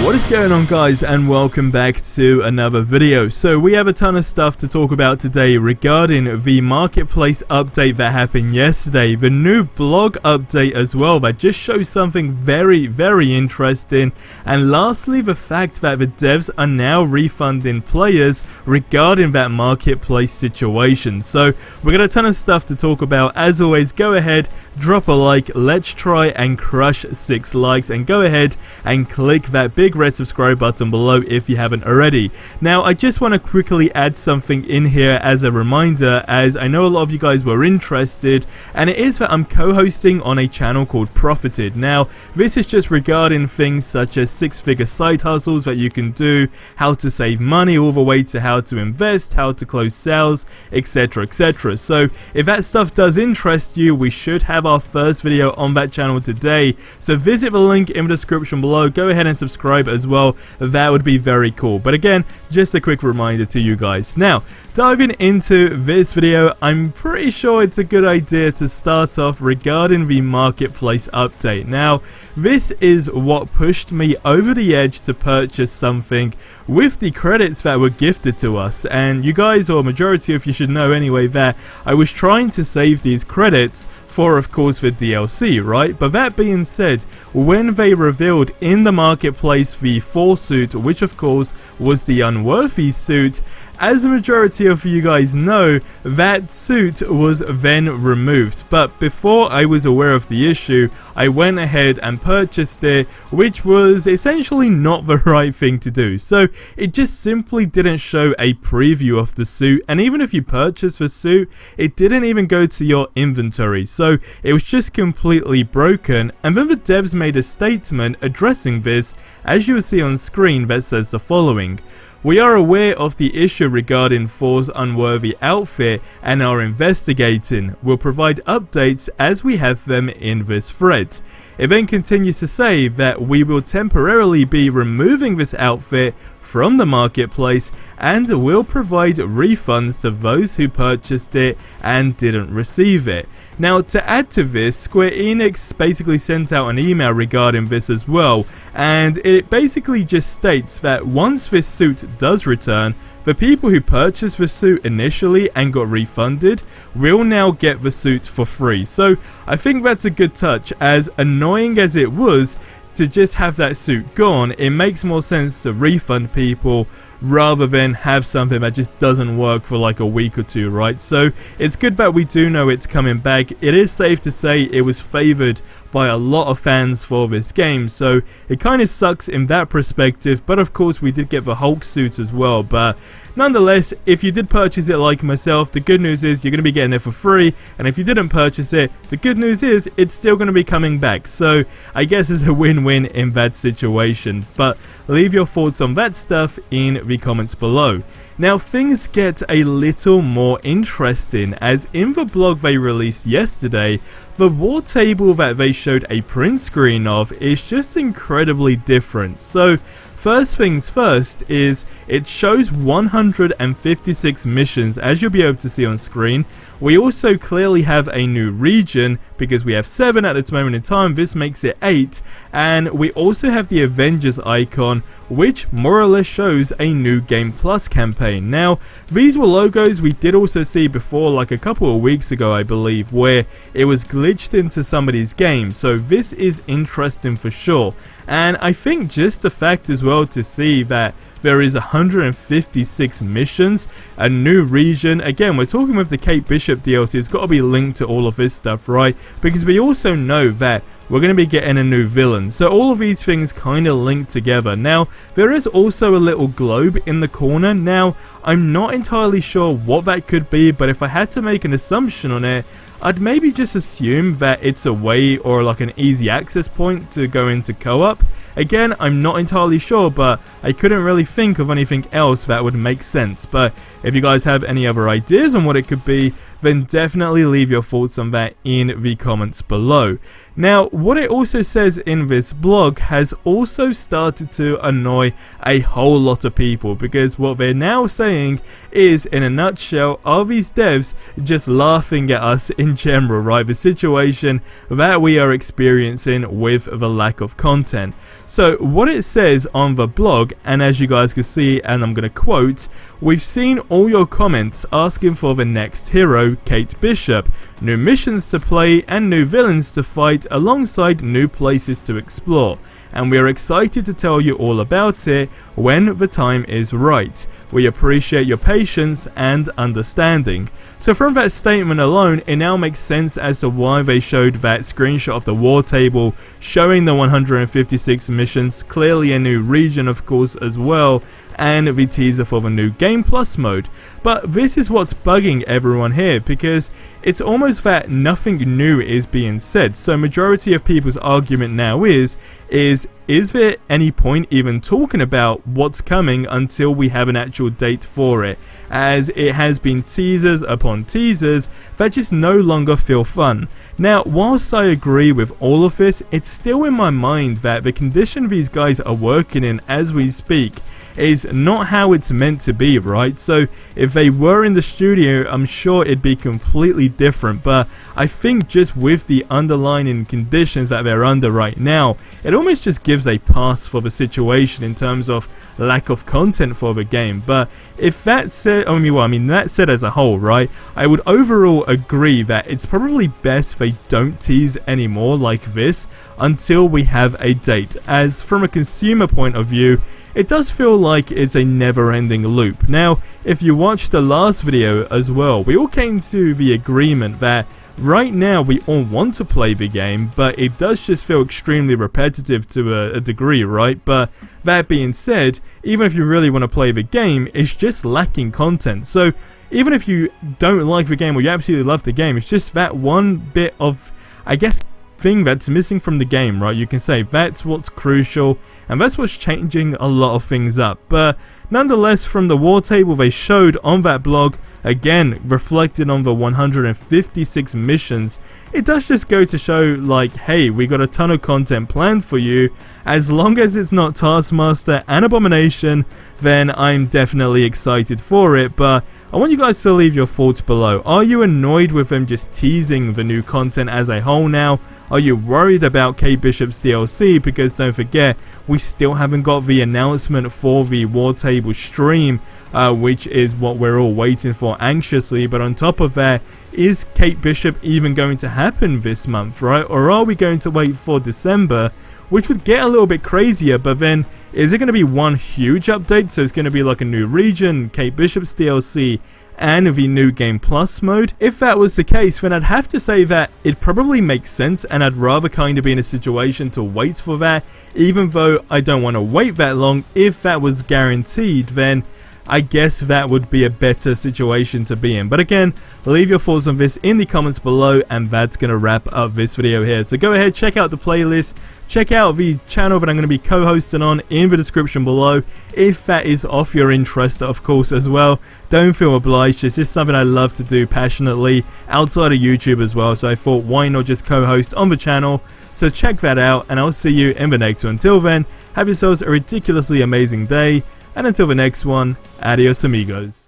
What is going on, guys, and welcome back to another video. So we have a ton of stuff to talk about today regarding the marketplace update that happened yesterday, the new blog update as well that just shows something very interesting, and lastly the fact that the devs are now refunding players regarding that marketplace situation. So we got a ton of stuff to talk about. As always, go ahead, drop a like, let's try and crush 6 likes, and go ahead and click that big red subscribe button below if you haven't already. Now I just want to quickly add something in here as a reminder, as I know a lot of you guys were interested, and it is that I'm co-hosting on a channel called Profited. Now this is just regarding things such as 6-figure side hustles that you can do, how to save money, all the way to how to invest, how to close sales, etc. So if that stuff does interest you, we should have our first video on that channel today, so visit the link in the description below, go ahead and subscribe as well. That would be very cool. But again, just a quick reminder to you guys. Now diving into this video, I'm pretty sure it's a good idea to start off regarding the marketplace update. Now this is what pushed me over the edge to purchase something with the credits that were gifted to us, and you guys, or majority of you, should know anyway that I was trying to save these credits for, of course, the DLC, right? But that being said, when they revealed in the marketplace the 4 suit, which of course was the unworthy suit, as a majority of you guys know, that suit was then removed. But before I was aware of the issue, I went ahead and purchased it, which was essentially not the right thing to do. So it just simply didn't show a preview of the suit, and even if you purchase the suit, it didn't even go to your inventory. So it was just completely broken, and then the devs made a statement addressing this, as you will see on screen, that says the following: "We are aware of the issue regarding Thor's unworthy outfit and are investigating. We'll provide updates as we have them in this thread." It then continues to say that we will temporarily be removing this outfit from the marketplace and will provide refunds to those who purchased it and didn't receive it. Now to add to this, Square Enix basically sent out an email regarding this as well, and it basically just states that once this suit does return, the people who purchased the suit initially and got refunded will now get the suit for free. So I think that's a good touch. As annoying as it was to just have that suit gone, it makes more sense to refund people rather than have something that just doesn't work for like a week or two, right? So it's good that we do know it's coming back. It is safe to say it was favored by a lot of fans for this game, so it kind of sucks in that perspective. But of course we did get the Hulk suit as well. But nonetheless, if you did purchase it like myself, the good news is you're going to be getting it for free, and if you didn't purchase it, the good news is it's still going to be coming back. So I guess it's a win-win in that situation. But leave your thoughts on that stuff in the comments below. Now things get a little more interesting, as in the blog they released yesterday, the war table that they showed a print screen of is just incredibly different. So first things first is it shows 156 missions, as you'll be able to see on screen. We also clearly have a new region because we have 7 at this moment in time. This makes it 8, and we also have the Avengers icon, which more or less shows a new Game Plus campaign. Now these were logos we did also see before, like a couple of weeks ago I believe, where it was glitched into somebody's game. So this is interesting for sure, and I think just the fact as well to see that there is 156 missions, a new region. Again, we're talking with the Kate Bishop DLC. It's got to be linked to all of this stuff, right? Because we also know that we're going to be getting a new villain. So all of these things kind of link together. Now, there is also a little globe in the corner. Now, I'm not entirely sure what that could be, but if I had to make an assumption on it, I'd maybe just assume that it's a way or like an easy access point to go into co-op. Again, I'm not entirely sure, but I couldn't really think of anything else that would make sense. But if you guys have any other ideas on what it could be, then definitely leave your thoughts on that in the comments below. Now, what it also says in this blog has also started to annoy a whole lot of people, because what they're now saying is, in a nutshell, are these devs just laughing at us in in general, right? The situation that we are experiencing with the lack of content. So what it says on the blog, and as you guys can see, and I'm going to quote, "We've seen all your comments asking for the next hero, Kate Bishop, new missions to play and new villains to fight alongside new places to explore, and we are excited to tell you all about it when the time is right. We appreciate your patience and understanding." So from that statement alone, it now makes sense as to why they showed that screenshot of the war table showing the 156 missions, clearly a new region of course as well, and the teaser for the new Game Plus mode. But this is what's bugging everyone here, because it's almost that nothing new is being said. So majority of people's argument now is there any point even talking about what's coming until we have an actual date for it, as it has been teasers upon teasers that just no longer feel fun. Now, whilst I agree with all of this, it's still in my mind that the condition these guys are working in as we speak is not how it's meant to be, right? So if they were in the studio, I'm sure it'd be completely different, but I think just with the underlying conditions that they're under right now, it almost just gives a pass for the situation in terms of lack of content for the game. But if that said, that said as a whole, right, I would overall agree that it's probably best they don't tease anymore like this until we have a date, as from a consumer point of view, it does feel like it's a never-ending loop. Now, if you watched the last video as well, we all came to the agreement that right now we all want to play the game, but it does just feel extremely repetitive to a degree, right? But that being said, even if you really want to play the game, it's just lacking content. So even if you don't like the game or you absolutely love the game, it's just that one bit of, I guess, thing that's missing from the game, right? You can say that's what's crucial and that's what's changing a lot of things up. But nonetheless, from the war table they showed on that blog, again reflected on the 156 missions, it does just go to show like, hey, we got a ton of content planned for you. As long as it's not Taskmaster and Abomination, then I'm definitely excited for it. But I want you guys to leave your thoughts below. Are you annoyed with them just teasing the new content as a whole now? Are you worried about Kate Bishop's DLC? Because don't forget, we still haven't got the announcement for the war table stream, which is what we're all waiting for anxiously. But on top of that, is Kate Bishop even going to happen this month, right? Or are we going to wait for December, which would get a little bit crazier? But then, is it going to be one huge update? So it's going to be like a new region, Kate Bishop's DLC, and the new Game Plus mode? If that was the case, then I'd have to say that it probably makes sense, and I'd rather kind of be in a situation to wait for that, even though I don't want to wait that long. If that was guaranteed, then I guess that would be a better situation to be in. But again, leave your thoughts on this in the comments below, and that's going to wrap up this video here. So go ahead, check out the playlist, check out the channel that I'm going to be co-hosting on in the description below, if that is of your interest, of course, as well. Don't feel obliged, it's just something I love to do passionately outside of YouTube as well, so I thought why not just co-host on the channel. So check that out, and I'll see you in the next one. Until then, have yourselves a ridiculously amazing day, and until the next one, adios amigos.